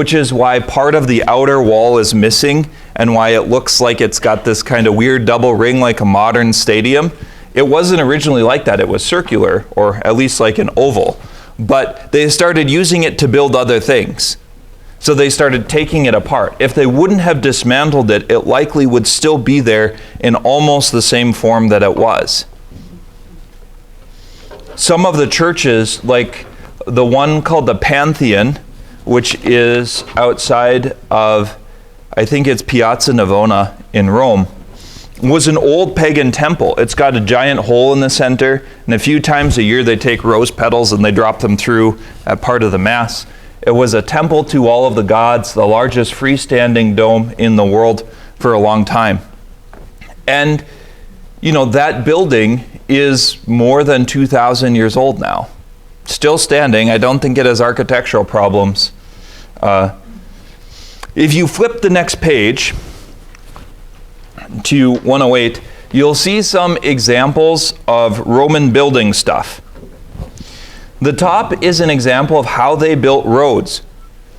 which is why part of the outer wall is missing and why it looks like it's got this kind of weird double ring like a modern stadium. It wasn't originally like that. It was circular, or at least like an oval. But they started using it to build other things. So they started taking it apart. If they wouldn't have dismantled it, it likely would still be there in almost the same form that it was. Some of the churches, like the one called the Pantheon, which is outside of, I think it's Piazza Navona in Rome, was an old pagan temple. It's got a giant hole in the center, and a few times a year they take rose petals and they drop them through at part of the Mass. It was a temple to all of the gods, the largest freestanding dome in the world for a long time. And, you know, that building is more than 2,000 years old now. Still standing. I don't think it has architectural problems. If you flip the next page to 108, you'll see some examples of Roman building stuff. The top is an example of how they built roads.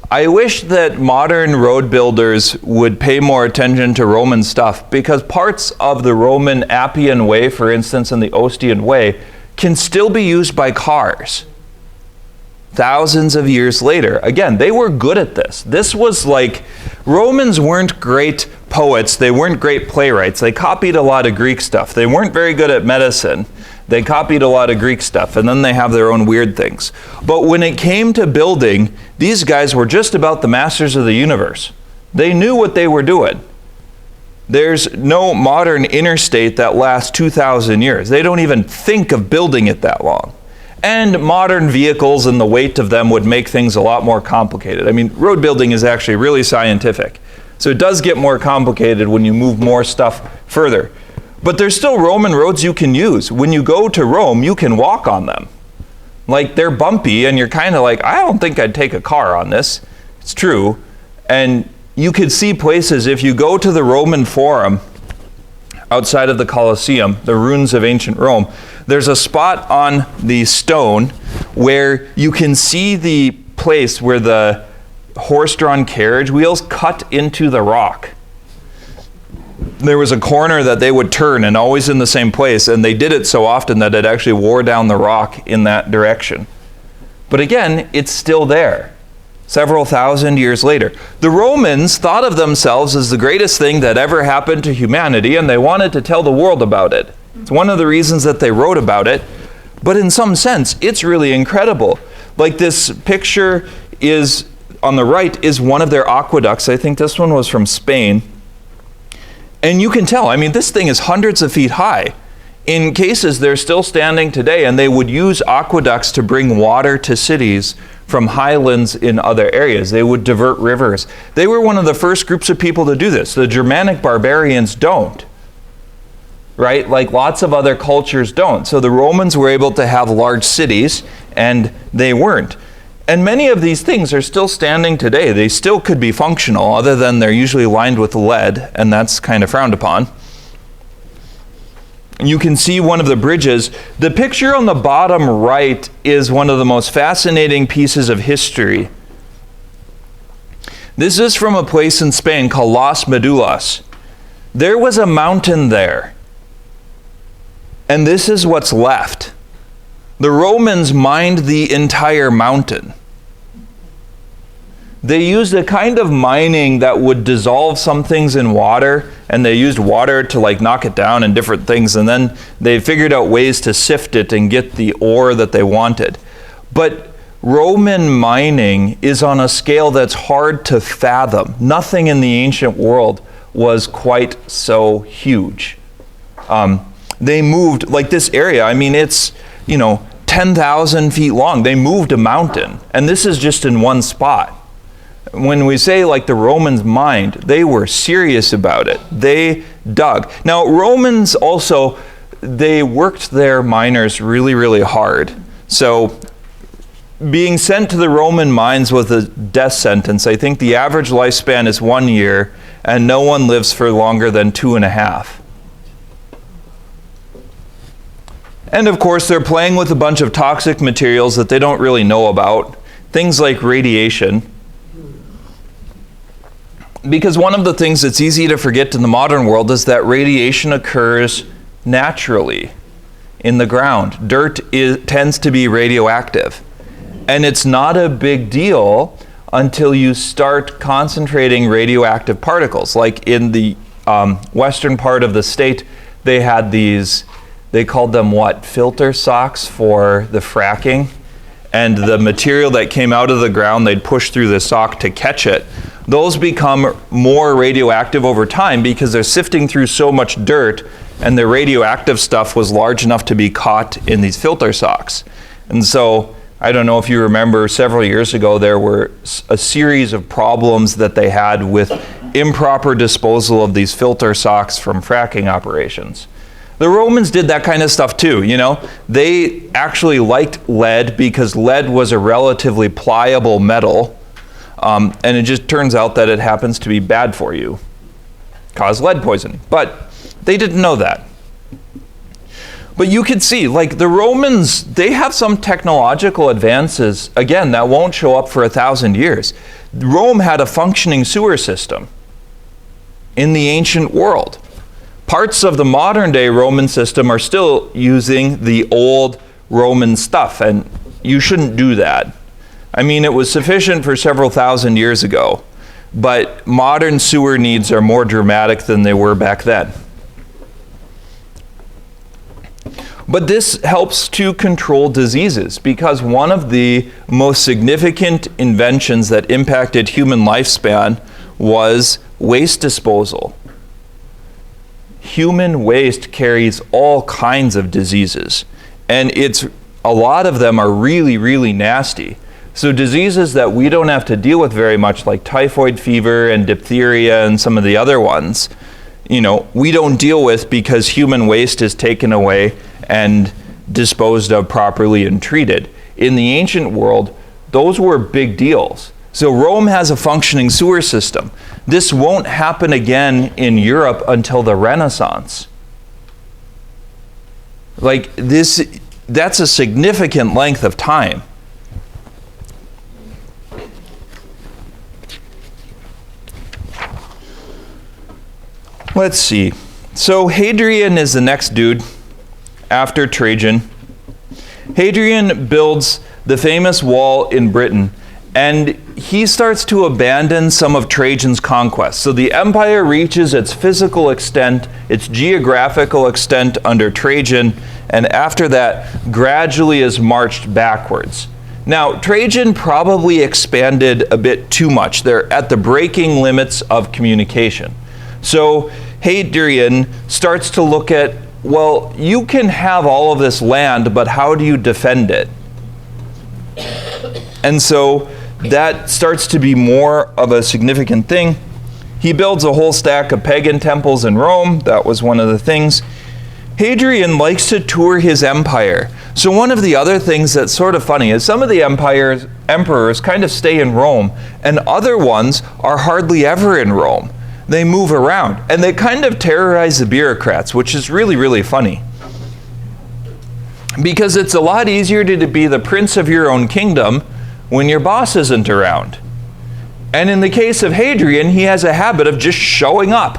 I wish that modern road builders would pay more attention to Roman stuff, because parts of the Roman Appian Way, for instance, and the Ostian Way, can still be used by cars. Thousands of years later. Again, they were good at this. This was like, Romans weren't great poets, they weren't great playwrights. They copied a lot of Greek stuff. They weren't very good at medicine. They copied a lot of Greek stuff, and then they have their own weird things. But when it came to building, these guys were just about the masters of the universe. They knew what they were doing. There's no modern interstate that lasts 2,000 years. They don't even think of building it that long. And modern vehicles and the weight of them would make things a lot more complicated. I mean, road building is actually really scientific. So it does get more complicated when you move more stuff further. But there's still Roman roads you can use. When you go to Rome, you can walk on them. Like, they're bumpy, and you're kind of like, I don't think I'd take a car on this. It's true. And you could see places, if you go to the Roman Forum, outside of the Colosseum, the ruins of ancient Rome, there's a spot on the stone where you can see the place where the horse-drawn carriage wheels cut into the rock. There was a corner that they would turn, and always in the same place, and they did it so often that it actually wore down the rock in that direction. But again, it's still there, several thousand years later. The Romans thought of themselves as the greatest thing that ever happened to humanity, and they wanted to tell the world about it. It's one of the reasons that they wrote about it, but in some sense, it's really incredible. Like, this picture is, on the right, is one of their aqueducts. I think this one was from Spain. And you can tell, I mean, this thing is hundreds of feet high. In cases, they're still standing today, and they would use aqueducts to bring water to cities from highlands in other areas. They would divert rivers. They were one of the first groups of people to do this. The Germanic barbarians don't, right? Like lots of other cultures don't. So the Romans were able to have large cities, and they weren't. And many of these things are still standing today. They still could be functional, other than they're usually lined with lead, and that's kind of frowned upon. You can see one of the bridges. The picture on the bottom right is one of the most fascinating pieces of history. This is from a place in Spain called Las Medullas. There was a mountain there, and this is what's left. The Romans mined the entire mountain. They used a kind of mining that would dissolve some things in water, and they used water to like knock it down and different things, and then they figured out ways to sift it and get the ore that they wanted. But Roman mining is on a scale that's hard to fathom. Nothing in the ancient world was quite so huge. They moved, like this area, I mean, it's, 10,000 feet long. They moved a mountain, and this is just in one spot. When we say like the Romans mined, they were serious about it. They dug. Now, Romans also, they worked their miners really, really hard. So being sent to the Roman mines was a death sentence. I think the average lifespan is 1 year, and no one lives for longer than 2.5. And of course, they're playing with a bunch of toxic materials that they don't really know about. Things like radiation. because one of the things that's easy to forget in the modern world is that radiation occurs naturally in the ground. Dirt tends to be radioactive. And it's not a big deal until you start concentrating radioactive particles. Like in the western part of the state, they had these, they called them what? Filter socks for the fracking. And the material that came out of the ground, they'd push through the sock to catch it. Those become more radioactive over time because they're sifting through so much dirt, and the radioactive stuff was large enough to be caught in these filter socks. And so, I don't know if you remember, several years ago there were a series of problems that they had with improper disposal of these filter socks from fracking operations. The Romans did that kind of stuff too, you know. They actually liked lead because lead was a relatively pliable metal, and it just turns out that it happens to be bad for you, cause lead poisoning. But they didn't know that. But you can see, like the Romans, they have some technological advances, again, that won't show up for 1,000 years. Rome had a functioning sewer system in the ancient world. Parts of the modern day Roman system are still using the old Roman stuff, and you shouldn't do that. I mean, it was sufficient for several thousand years ago, but modern sewer needs are more dramatic than they were back then. But this helps to control diseases, because one of the most significant inventions that impacted human lifespan was waste disposal. Human waste carries all kinds of diseases, and a lot of them are really, really nasty. So diseases that we don't have to deal with very much, like typhoid fever and diphtheria and some of the other ones, you know, we don't deal with because human waste is taken away and disposed of properly and treated. In the ancient world, those were big deals. So Rome has a functioning sewer system. This won't happen again in Europe until the Renaissance. Like this, that's a significant length of time. Let's see. So Hadrian is the next dude after Trajan. Hadrian builds the famous wall in Britain, and he starts to abandon some of Trajan's conquests. So the empire reaches its physical extent, its geographical extent under Trajan, and after that gradually is marched backwards. Now, Trajan probably expanded a bit too much. They're at the breaking limits of communication. So Hadrian starts to look at, well, you can have all of this land, but how do you defend it? And so that starts to be more of a significant thing. He builds a whole stack of pagan temples in Rome. That was one of the things. Hadrian likes to tour his empire. So one of the other things that's sort of funny is some of the emperors kind of stay in Rome, and other ones are hardly ever in Rome. They move around, and they kind of terrorize the bureaucrats, which is really, really funny. Because it's a lot easier to be the prince of your own kingdom when your boss isn't around. And in the case of Hadrian, he has a habit of just showing up,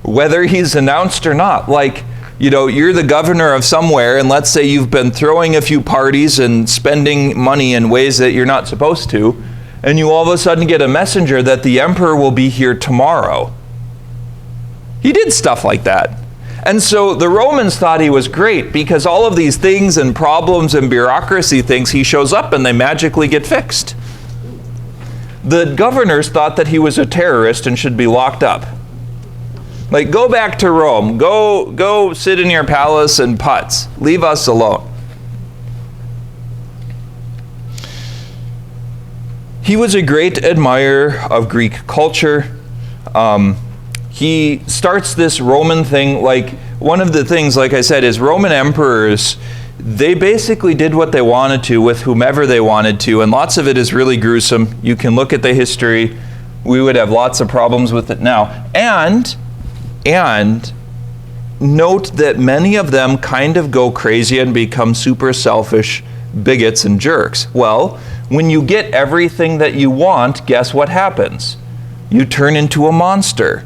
whether he's announced or not. Like, you know, you're the governor of somewhere, and let's say you've been throwing a few parties and spending money in ways that you're not supposed to, and you all of a sudden get a messenger that the emperor will be here tomorrow. He did stuff like that. And so the Romans thought he was great because all of these things and problems and bureaucracy things, he shows up and they magically get fixed. The governors thought that he was a terrorist and should be locked up. Like, go back to Rome. Go sit in your palace and putz. Leave us alone. He was a great admirer of Greek culture. He starts this Roman thing. Like, one of the things, like I said, is Roman emperors, they basically did what they wanted to with whomever they wanted to, and lots of it is really gruesome. You can look at the history. We would have lots of problems with it now. And note that many of them kind of go crazy and become super selfish bigots and jerks. Well, when you get everything that you want, guess what happens? you turn into a monster.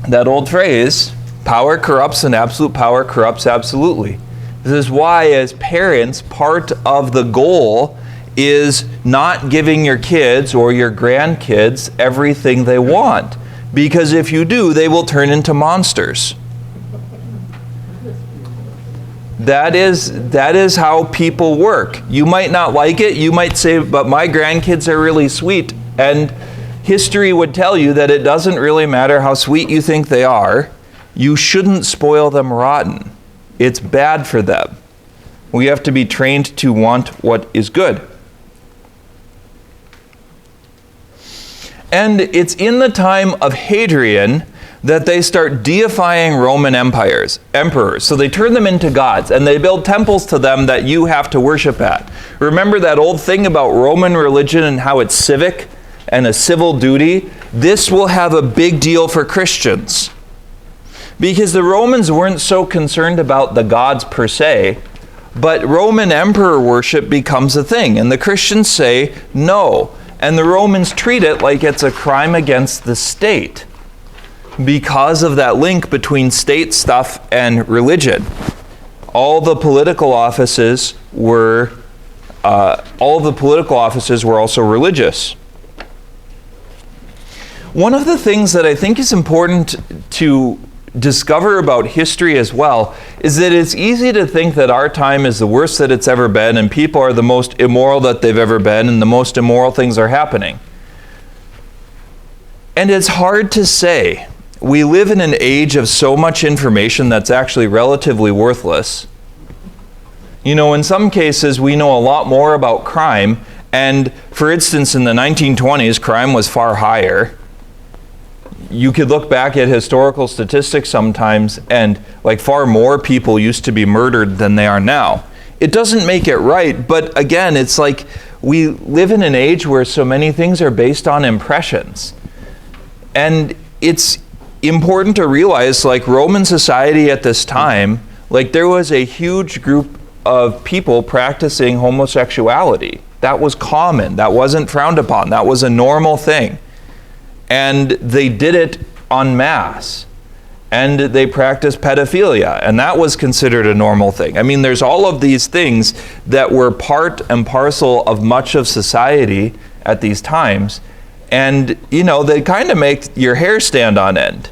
That old phrase, power corrupts and absolute power corrupts absolutely. This is why, as parents, part of the goal is not giving your kids or your grandkids everything they want. Because if you do, they will turn into monsters. That is how people work. You might not like it. You might say, but my grandkids are really sweet. And history would tell you that it doesn't really matter how sweet you think they are. You shouldn't spoil them rotten. It's bad for them. We have to be trained to want what is good. And it's in the time of Hadrian that they start deifying Roman emperors. So they turn them into gods, and they build temples to them that you have to worship at. Remember that old thing about Roman religion and how it's civic and a civil duty? This will have a big deal for Christians. Because the Romans weren't so concerned about the gods per se, but Roman emperor worship becomes a thing, and the Christians say no. And the Romans treat it like it's a crime against the state because of that link between state stuff and religion. All the political offices were also religious. One of the things that I think is important to discover about history as well is that it's easy to think that our time is the worst that it's ever been and people are the most immoral that they've ever been and the most immoral things are happening. And it's hard to say. We live in an age of so much information that's actually relatively worthless. You know, in some cases we know a lot more about crime, and for instance in the 1920s crime was far higher. You could look back at historical statistics sometimes and like far more people used to be murdered than they are now. It doesn't make it right, but again, it's like we live in an age where so many things are based on impressions. And it's important to realize, like Roman society at this time, like there was a huge group of people practicing homosexuality. That was common. That wasn't frowned upon. That was a normal thing. And they did it en masse. And they practiced pedophilia, and that was considered a normal thing. I mean, there's all of these things that were part and parcel of much of society at these times. And, you know, they kind of make your hair stand on end.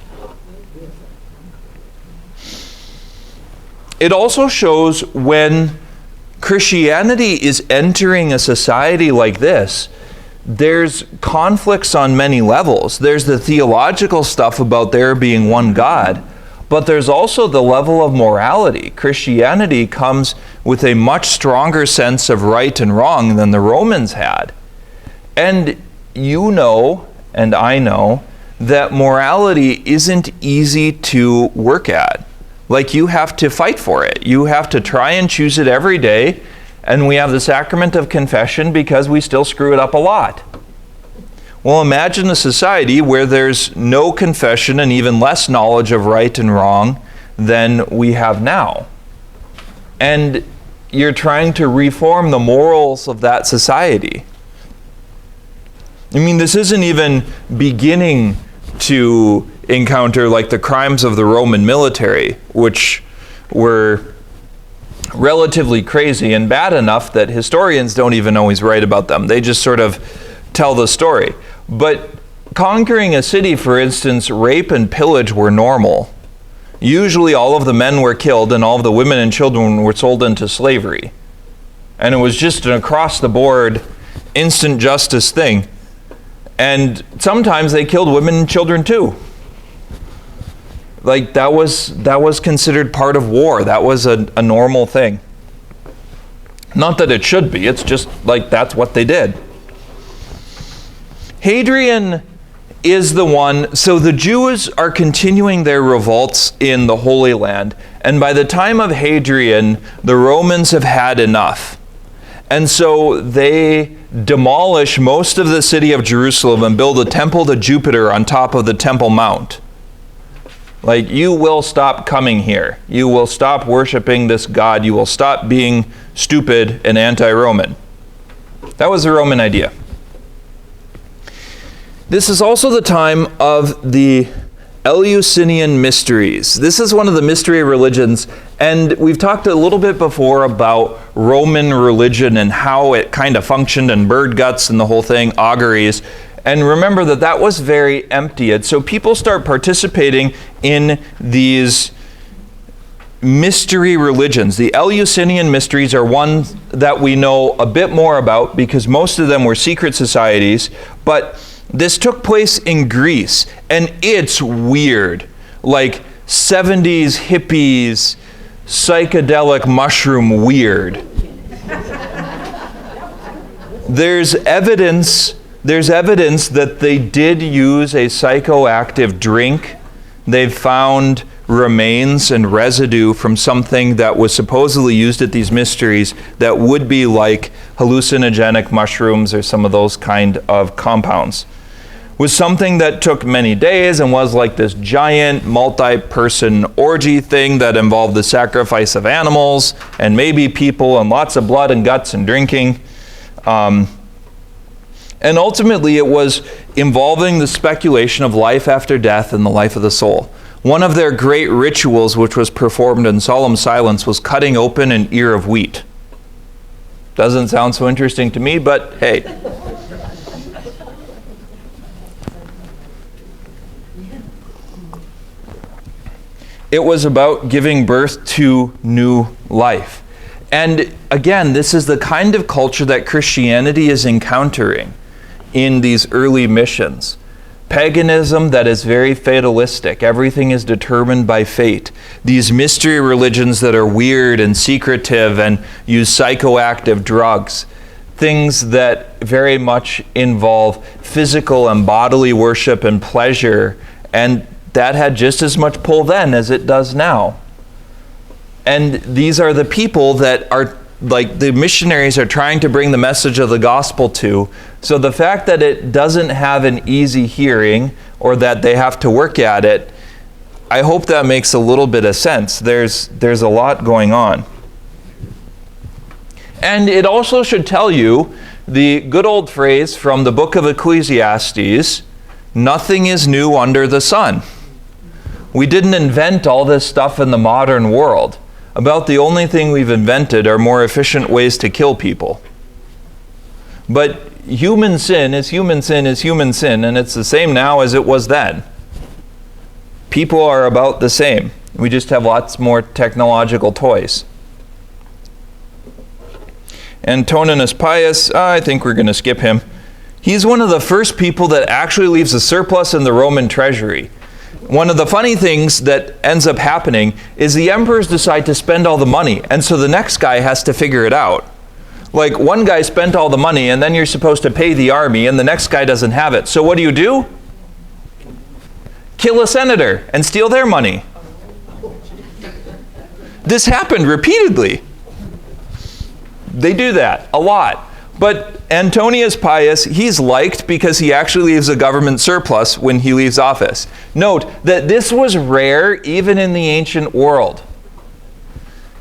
It also shows when Christianity is entering a society like this, there's conflicts on many levels. There's the theological stuff about there being one God, but there's also the level of morality. Christianity comes with a much stronger sense of right and wrong than the Romans had. And you know, and I know, that morality isn't easy to work at. Like, you have to fight for it. You have to try and choose it every day. And we have the sacrament of confession because we still screw it up a lot. Well, imagine a society where there's no confession and even less knowledge of right and wrong than we have now. And you're trying to reform the morals of that society. I mean, this isn't even beginning to encounter like the crimes of the Roman military, which were relatively crazy and bad enough that historians don't even always write about them. They just sort of tell the story. But conquering a city, for instance, rape and pillage were normal. Usually all of the men were killed and all of the women and children were sold into slavery. And it was just an across-the-board, instant justice thing. And sometimes they killed women and children too. Like, that was considered part of war. That was a normal thing. Not that it should be, it's just like that's what they did. Hadrian is the one, so the Jews are continuing their revolts in the Holy Land, and by the time of Hadrian, the Romans have had enough. And so they demolish most of the city of Jerusalem and build a temple to Jupiter on top of the Temple Mount. Like, you will stop coming here. You will stop worshiping this God. You will stop being stupid and anti-Roman. That was the Roman idea. This is also the time of the Eleusinian Mysteries. This is one of the mystery religions, and we've talked a little bit before about Roman religion and how it kind of functioned, and bird guts and the whole thing, auguries. And remember that that was very empty. And so people start participating in these mystery religions. The Eleusinian Mysteries are ones that we know a bit more about because most of them were secret societies, but this took place in Greece, and it's weird. Like 70s hippies, psychedelic mushroom weird. There's evidence that they did use a psychoactive drink. They've found remains and residue from something that was supposedly used at these mysteries that would be like hallucinogenic mushrooms or some of those kind of compounds. Was something that took many days and was like this giant multi-person orgy thing that involved the sacrifice of animals and maybe people and lots of blood and guts and drinking. And ultimately it was involving the speculation of life after death and the life of the soul. One of their great rituals, which was performed in solemn silence, was cutting open an ear of wheat. Doesn't sound so interesting to me, but hey. It was about giving birth to new life. And again, this is the kind of culture that Christianity is encountering in these early missions. Paganism that is very fatalistic. Everything is determined by fate. These mystery religions that are weird and secretive and use psychoactive drugs. Things that very much involve physical and bodily worship and pleasure, and that had just as much pull then as it does now. And these are the people that are, like, the missionaries are trying to bring the message of the gospel to. So the fact that it doesn't have an easy hearing or that they have to work at it, I hope that makes a little bit of sense. There's a lot going on. And it also should tell you the good old phrase from the book of Ecclesiastes, nothing is new under the sun. We didn't invent all this stuff in the modern world. About the only thing we've invented are more efficient ways to kill people. But human sin is human sin is human sin, and it's the same now as it was then. People are about the same. We just have lots more technological toys. Antoninus Pius, I think we're going to skip him. He's one of the first people that actually leaves a surplus in the Roman treasury. One of the funny things that ends up happening is the emperors decide to spend all the money, and so the next guy has to figure it out. Like, one guy spent all the money, and then you're supposed to pay the army, and the next guy doesn't have it. So what do? Kill a senator and steal their money. This happened repeatedly. They do that a lot. But Antonius Pius, he's liked because he actually leaves a government surplus when he leaves office. Note that this was rare even in the ancient world.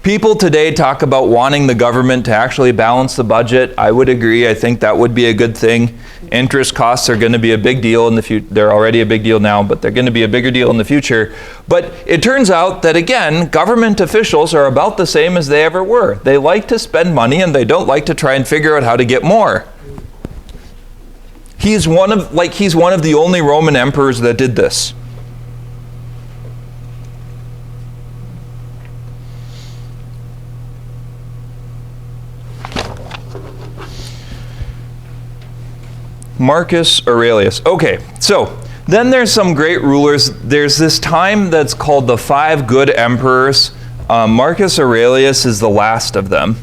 People today talk about wanting the government to actually balance the budget. I would agree. I think that would be a good thing. Interest costs are going to be a big deal in the future. They're already a big deal now, but they're going to be a bigger deal in the future. But it turns out that, again, government officials are about the same as they ever were. They like to spend money, and they don't like to try and figure out how to get more. He's one of the only Roman emperors that did this. Marcus Aurelius. Okay, so then there's some great rulers. There's this time that's called the Five Good Emperors. Marcus Aurelius is the last of them.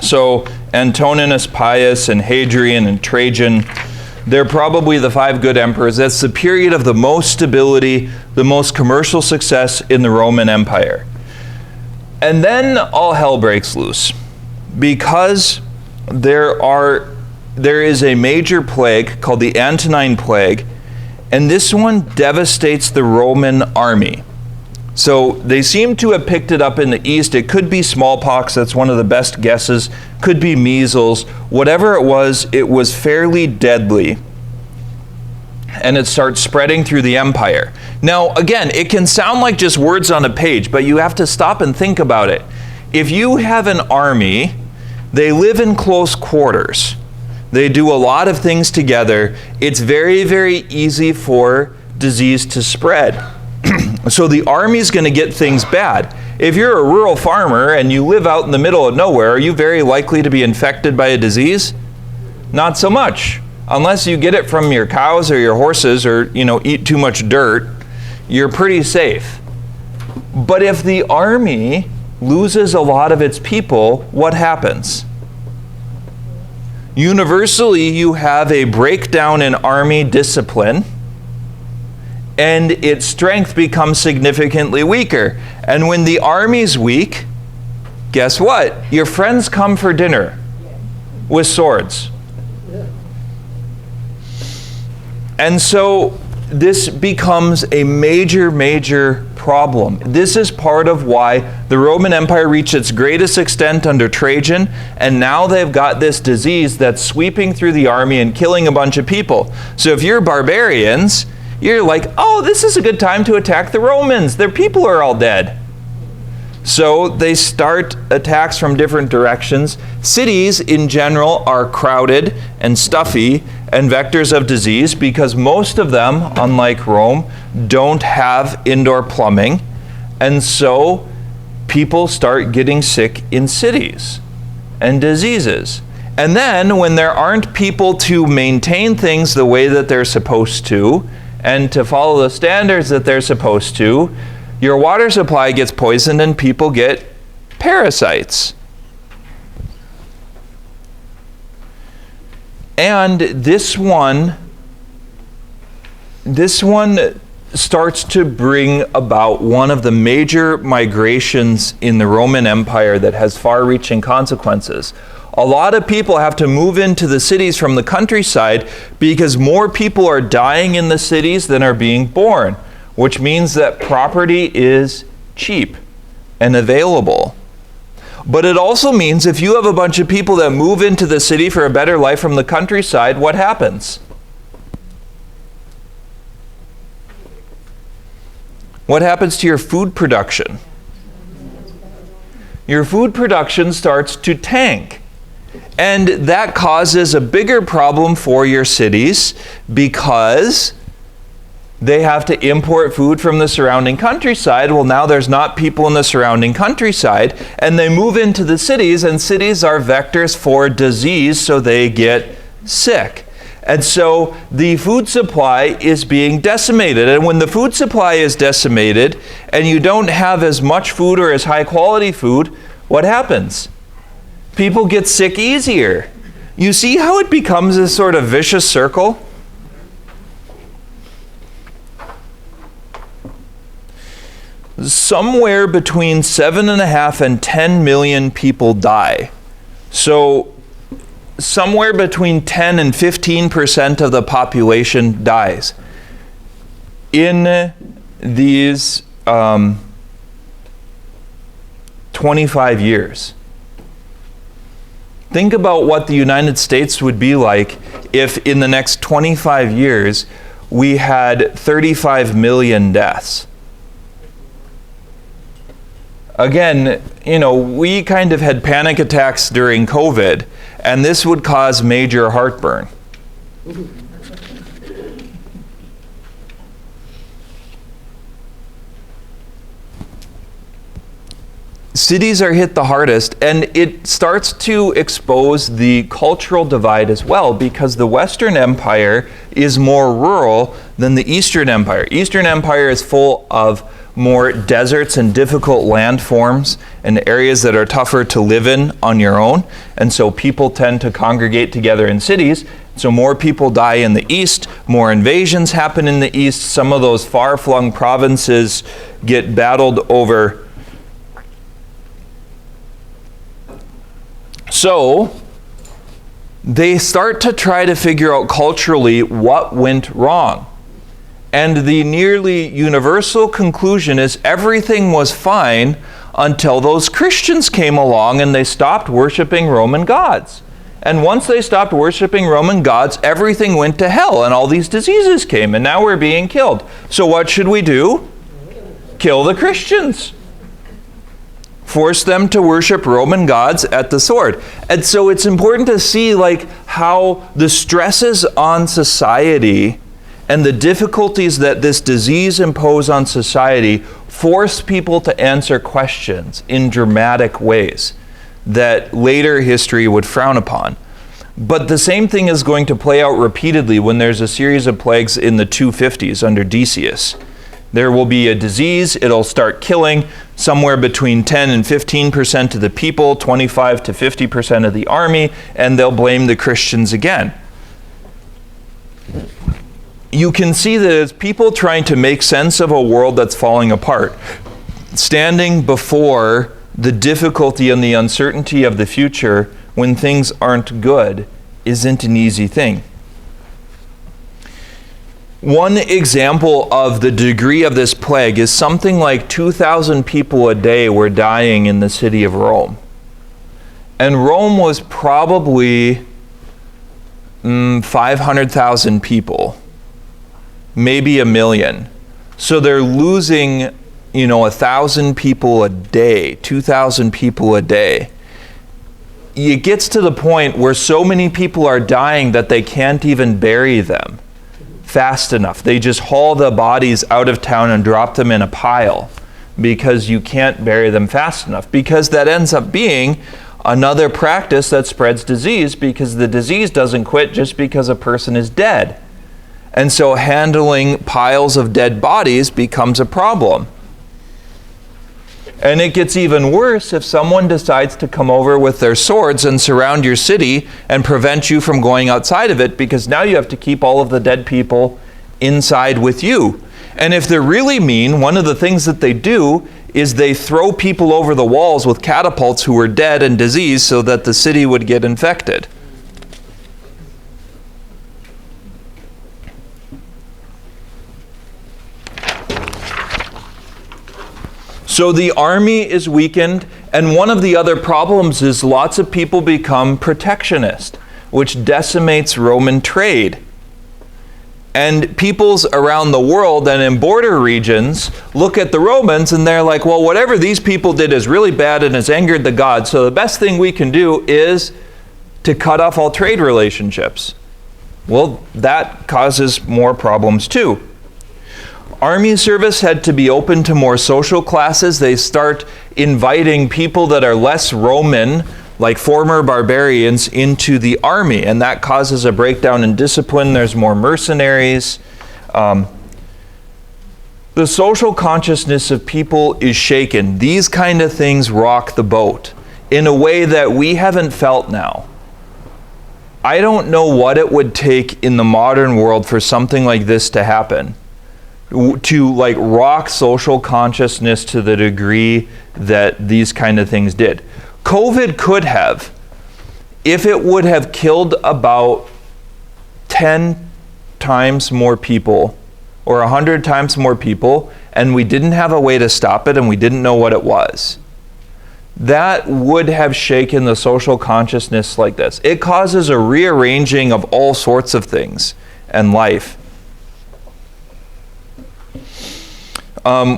So Antoninus Pius and Hadrian and Trajan, they're probably the five good emperors. That's the period of the most stability, the most commercial success in the Roman Empire. And then all hell breaks loose because there is a major plague called the Antonine Plague, and this one devastates the Roman army. So they seem to have picked it up in the east. It could be smallpox, that's one of the best guesses. Could be measles. Whatever it was fairly deadly. and it starts spreading through the empire. Now, again, it can sound like just words on a page, but you have to stop and think about it. If you have an army, they live in close quarters. They do a lot of things together. It's very, very easy for disease to spread. So the army's going to get things bad. If you're a rural farmer and you live out in the middle of nowhere, are you very likely to be infected by a disease? Not so much. Unless you get it from your cows or your horses or, eat too much dirt, you're pretty safe. But if the army loses a lot of its people, what happens? Universally, you have a breakdown in army discipline, and its strength becomes significantly weaker. And when the army's weak, guess what? Your friends come for dinner with swords. And so this becomes a major, major problem. This is part of why the Roman Empire reached its greatest extent under Trajan, and now they've got this disease that's sweeping through the army and killing a bunch of people. So if you're barbarians, you're like, oh, this is a good time to attack the Romans. Their people are all dead. So they start attacks from different directions. Cities in general are crowded and stuffy and vectors of disease because most of them, unlike Rome, don't have indoor plumbing. And so people start getting sick in cities and diseases. And then when there aren't people to maintain things the way that they're supposed to and to follow the standards that they're supposed to, your water supply gets poisoned and people get parasites. And this one starts to bring about one of the major migrations in the Roman Empire that has far-reaching consequences. A lot of people have to move into the cities from the countryside because more people are dying in the cities than are being born, which means that property is cheap and available. But it also means if you have a bunch of people that move into the city for a better life from the countryside, what happens? What happens to your food production? Your food production starts to tank. And that causes a bigger problem for your cities because they have to import food from the surrounding countryside. Well, now there's not people in the surrounding countryside, and they move into the cities, and cities are vectors for disease, so they get sick. And so the food supply is being decimated. And when the food supply is decimated, and you don't have as much food or as high quality food, what happens? People get sick easier. You see how it becomes this sort of vicious circle? Somewhere between 7.5 and 10 million people die. So somewhere between 10 and 15% of the population dies in these 25 years. Think about what the United States would be like if in the next 25 years we had 35 million deaths. Again, we kind of had panic attacks during COVID, and this would cause major heartburn. Cities are hit the hardest, and it starts to expose the cultural divide as well, because the Western Empire is more rural than the Eastern Empire. Eastern Empire is full of more deserts and difficult landforms and areas that are tougher to live in on your own, and so people tend to congregate together in cities. So more people die in the East, more invasions happen in the East. Some of those far-flung provinces get battled over. So they start to try to figure out culturally what went wrong. And the nearly universal conclusion is everything was fine until those Christians came along and they stopped worshiping Roman gods. And once they stopped worshiping Roman gods, everything went to hell and all these diseases came and now we're being killed. So what should we do? Kill the Christians. Force them to worship Roman gods at the sword. And so it's important to see how the stresses on society and the difficulties that this disease impose on society force people to answer questions in dramatic ways that later history would frown upon. But the same thing is going to play out repeatedly when there's a series of plagues in the 250s under Decius. There will be a disease, it'll start killing somewhere between 10 and 15% of the people, 25 to 50% of the army, and they'll blame the Christians again. You can see that it's people trying to make sense of a world that's falling apart, standing before the difficulty and the uncertainty of the future when things aren't good isn't an easy thing. One example of the degree of this plague is something like 2,000 people a day were dying in the city of Rome. And Rome was probably 500,000 people, maybe 1 million. So they're losing 1,000 people a day, 2,000 people a day. It gets to the point where so many people are dying that they can't even bury them fast enough. They just haul the bodies out of town and drop them in a pile because you can't bury them fast enough, because that ends up being another practice that spreads disease, because the disease doesn't quit just because a person is dead. And so handling piles of dead bodies becomes a problem. And it gets even worse if someone decides to come over with their swords and surround your city and prevent you from going outside of it, because now you have to keep all of the dead people inside with you. And if they're really mean, one of the things that they do is they throw people over the walls with catapults who were dead and diseased so that the city would get infected. So the army is weakened, and one of the other problems is lots of people become protectionist, which decimates Roman trade. And peoples around the world and in border regions look at the Romans and they're like, well, whatever these people did is really bad and has angered the gods, so the best thing we can do is to cut off all trade relationships. Well, that causes more problems too. Army service had to be open to more social classes. They start inviting people that are less Roman, like former barbarians, into the army, and that causes a breakdown in discipline. There's more mercenaries. The social consciousness of people is shaken. These kind of things rock the boat in a way that we haven't felt now. I don't know what it would take in the modern world for something like this to happen, to rock social consciousness to the degree that these kind of things did. COVID could have, if it would have killed about 10 times more people or 100 times more people, and we didn't have a way to stop it and we didn't know what it was, that would have shaken the social consciousness like this. It causes a rearranging of all sorts of things and life.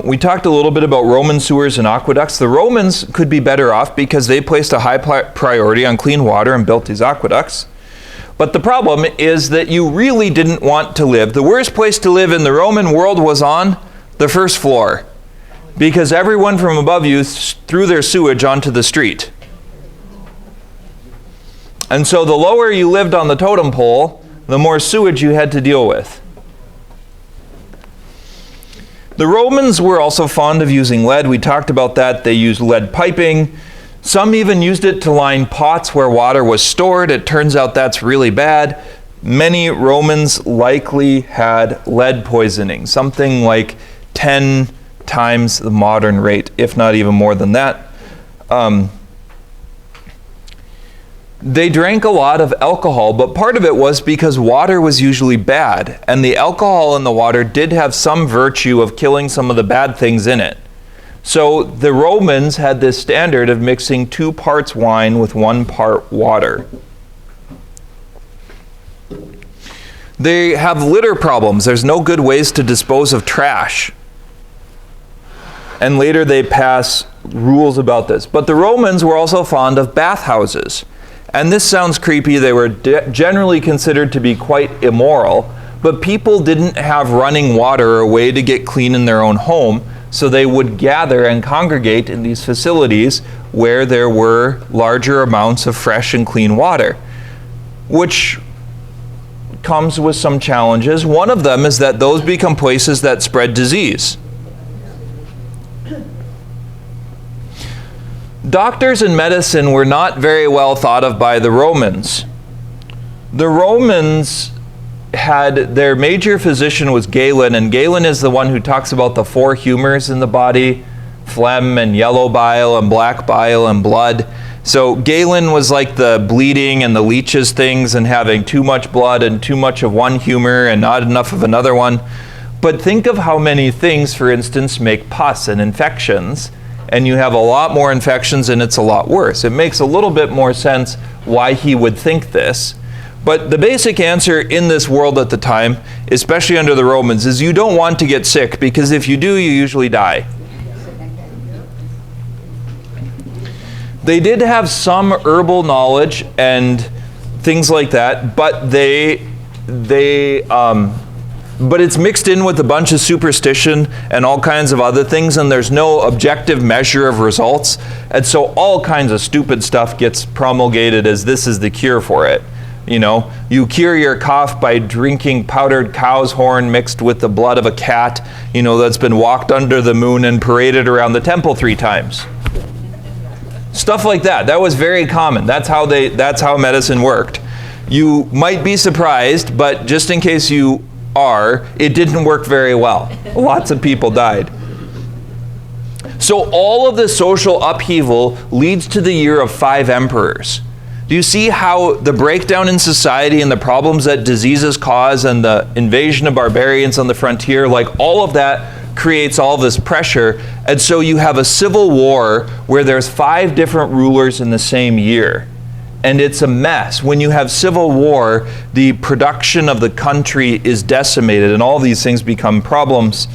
We talked a little bit about Roman sewers and aqueducts. The Romans could be better off because they placed a high priority on clean water and built these aqueducts. But the problem is that you really didn't want to live. The worst place to live in the Roman world was on the first floor, because everyone from above you threw their sewage onto the street. And so the lower you lived on the totem pole, the more sewage you had to deal with. The Romans were also fond of using lead. We talked about that. They used lead piping. Some even used it to line pots where water was stored. It turns out that's really bad. Many Romans likely had lead poisoning, something like 10 times the modern rate, if not even more than that. They drank a lot of alcohol, but part of it was because water was usually bad, and the alcohol in the water did have some virtue of killing some of the bad things in it. So the Romans had this standard of mixing 2 parts wine with 1 part water. They have litter problems. There's no good ways to dispose of trash. And later they pass rules about this. But the Romans were also fond of bathhouses. And this sounds creepy. They were generally considered to be quite immoral. But people didn't have running water or a way to get clean in their own home. So they would gather and congregate in these facilities where there were larger amounts of fresh and clean water, which comes with some challenges. One of them is that those become places that spread disease. Doctors and medicine were not very well thought of by the Romans. The Romans had, their major physician was Galen, and Galen is the one who talks about the 4 humors in the body: phlegm and yellow bile and black bile and blood. So Galen was like the bleeding and the leeches things and having too much blood and too much of one humor and not enough of another one. But think of how many things, for instance, make pus and infections, and you have a lot more infections and it's a lot worse. It makes a little bit more sense why he would think this. But the basic answer in this world at the time, especially under the Romans, is you don't want to get sick, because if you do, you usually die. They did have some herbal knowledge and things like that, but but it's mixed in with a bunch of superstition and all kinds of other things, and there's no objective measure of results. And so all kinds of stupid stuff gets promulgated as this is the cure for it. You know, you cure your cough by drinking powdered cow's horn mixed with the blood of a cat, you know, that's been walked under the moon and paraded around the temple 3 times. Stuff like that. That was very common. That's how medicine worked. You might be surprised, but just in case you are, it didn't work very well. Lots of people died. So all of this social upheaval leads to the year of 5 emperors. Do you see how the breakdown in society and the problems that diseases cause and the invasion of barbarians on the frontier, like all of that creates all this pressure, and so you have a civil war where there's 5 different rulers in the same year. And it's a mess. When you have civil war, the production of the country is decimated, and all these things become problems.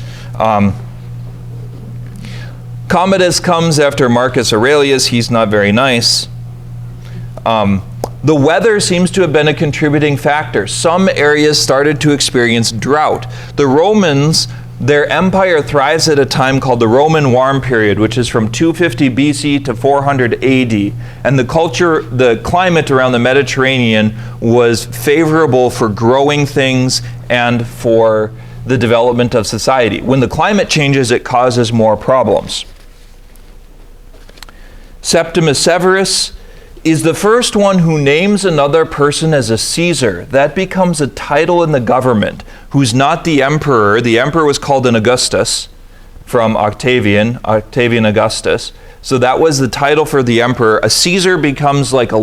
Commodus comes after Marcus Aurelius. He's not very nice. The weather seems to have been a contributing factor. Some areas started to experience drought. The Romans, their empire thrives at a time called the Roman Warm Period, which is from 250 BC to 400 AD. And the climate around the Mediterranean was favorable for growing things and for the development of society. When the climate changes, it causes more problems. Septimus Severus is the first one who names another person as a Caesar. That becomes a title in the government, who's not the emperor. The emperor was called an Augustus, from Octavian Augustus. So that was the title for the emperor. A Caesar becomes like a